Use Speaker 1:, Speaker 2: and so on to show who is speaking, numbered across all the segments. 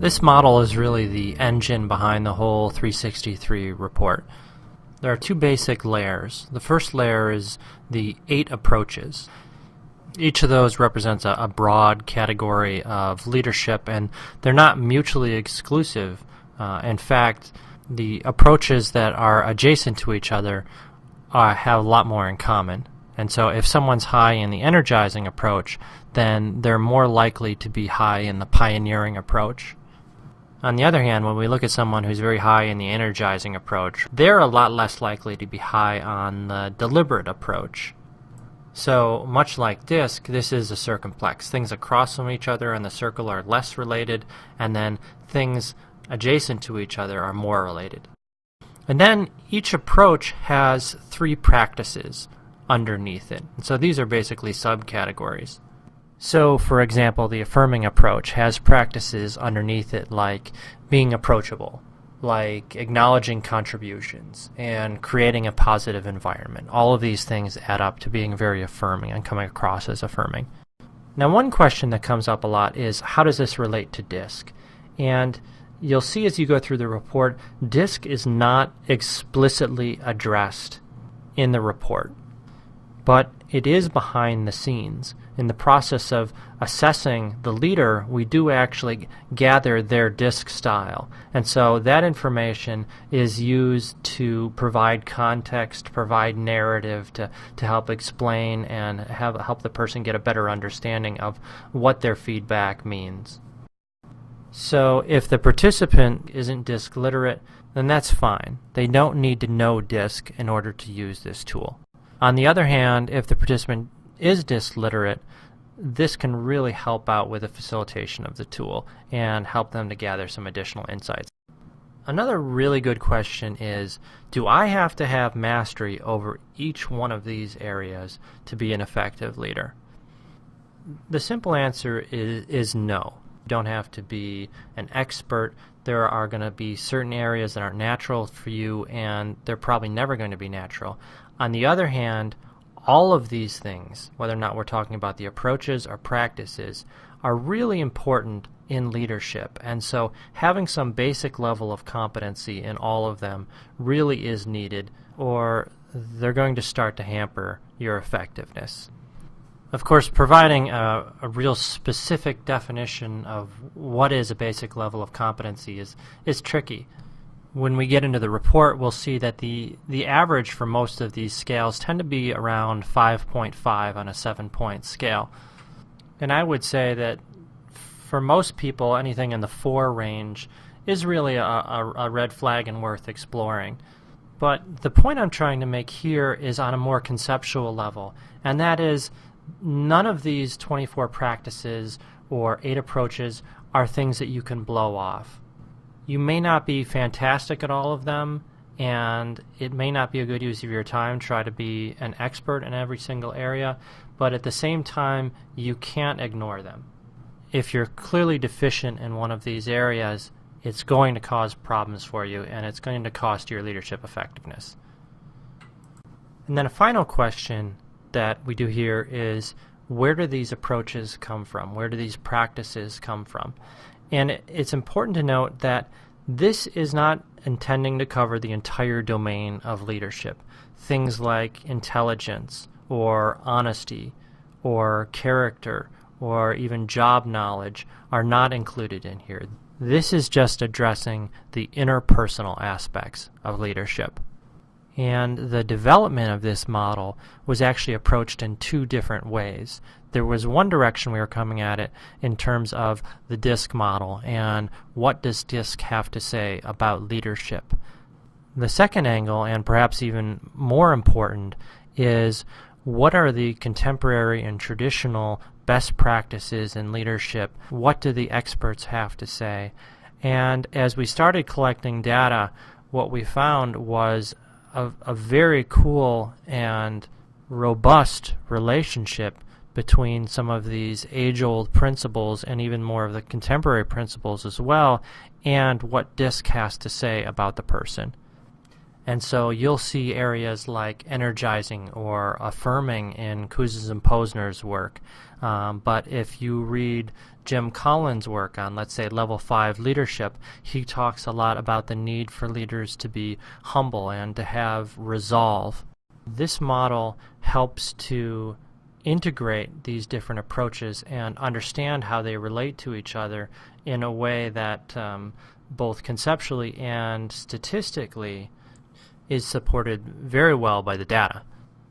Speaker 1: This model is really the engine behind the whole 363 report. There are two basic layers. The first layer is the 8 approaches. Each of those represents a broad category of leadership, and they're not mutually exclusive. In fact, the approaches that are adjacent to each other have a lot more in common. And so if someone's high in the energizing approach, then they're more likely to be high in the pioneering approach. On the other hand, when we look at someone who's very high in the energizing approach, they're a lot less likely to be high on the deliberate approach. So, much like DiSC, this is a circumplex. Things across from each other in the circle are less related, and then things adjacent to each other are more related. And then each approach has 3 practices underneath it. So these are basically subcategories. So, for example, the affirming approach has practices underneath it like being approachable, like acknowledging contributions, and creating a positive environment. All of these things add up to being very affirming and coming across as affirming. Now, one question that comes up a lot is, how does this relate to DiSC? And you'll see as you go through the report, DiSC is not explicitly addressed in the report, but it is behind the scenes. In the process of assessing the leader, we do actually gather their DiSC style. And so that information is used to provide context, provide narrative to help explain and help the person get a better understanding of what their feedback means. So if the participant isn't DiSC literate, then that's fine. They don't need to know DiSC in order to use this tool. On the other hand, if the participant is DiSC literate, this can really help out with the facilitation of the tool and help them to gather some additional insights. Another really good question is, do I have to have mastery over each one of these areas to be an effective leader? The simple answer is no. You don't have to be an expert. There are going to be certain areas that aren't natural for you, and they're probably never going to be natural. On the other hand, all of these things, whether or not we're talking about the approaches or practices, are really important in leadership. And so having some basic level of competency in all of them really is needed, or they're going to start to hamper your effectiveness. Of course, providing a real specific definition of what is a basic level of competency is tricky. When we get into the report, we'll see that the average for most of these scales tend to be around 5.5 on a 7-point scale. And I would say that for most people, anything in the 4 range is really a red flag and worth exploring. But the point I'm trying to make here is on a more conceptual level, and that is none of these 24 practices or 8 approaches are things that you can blow off. You may not be fantastic at all of them, and it may not be a good use of your time to try to be an expert in every single area, but at the same time, you can't ignore them. If you're clearly deficient in one of these areas, it's going to cause problems for you, and it's going to cost your leadership effectiveness. And then a final question that we do here is, where do these approaches come from? Where do these practices come from? And it's important to note that this is not intending to cover the entire domain of leadership. Things like intelligence, or honesty, or character, or even job knowledge are not included in here. This is just addressing the interpersonal aspects of leadership. And the development of this model was actually approached in 2 different ways. There was one direction we were coming at it in terms of the DiSC model and what does DiSC have to say about leadership. The second angle, and perhaps even more important, is what are the contemporary and traditional best practices in leadership? What do the experts have to say? And as we started collecting data, what we found was a very cool and robust relationship between some of these age-old principles and even more of the contemporary principles as well, and what DiSC has to say about the person. And so you'll see areas like energizing or affirming in Kouzes and Posner's work. But if you read Jim Collins' work on, let's say, level 5 leadership, he talks a lot about the need for leaders to be humble and to have resolve. This model helps to integrate these different approaches and understand how they relate to each other in a way that both conceptually and statistically is supported very well by the data.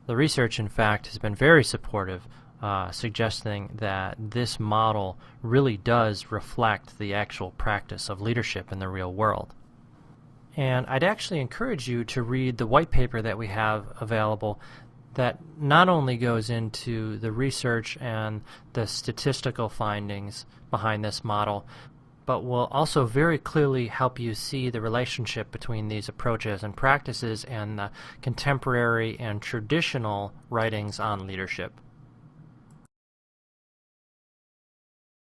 Speaker 1: The research, in fact, has been very supportive, suggesting that this model really does reflect the actual practice of leadership in the real world. And I'd actually encourage you to read the white paper that we have available that not only goes into the research and the statistical findings behind this model, but will also very clearly help you see the relationship between these approaches and practices and the contemporary and traditional writings on leadership.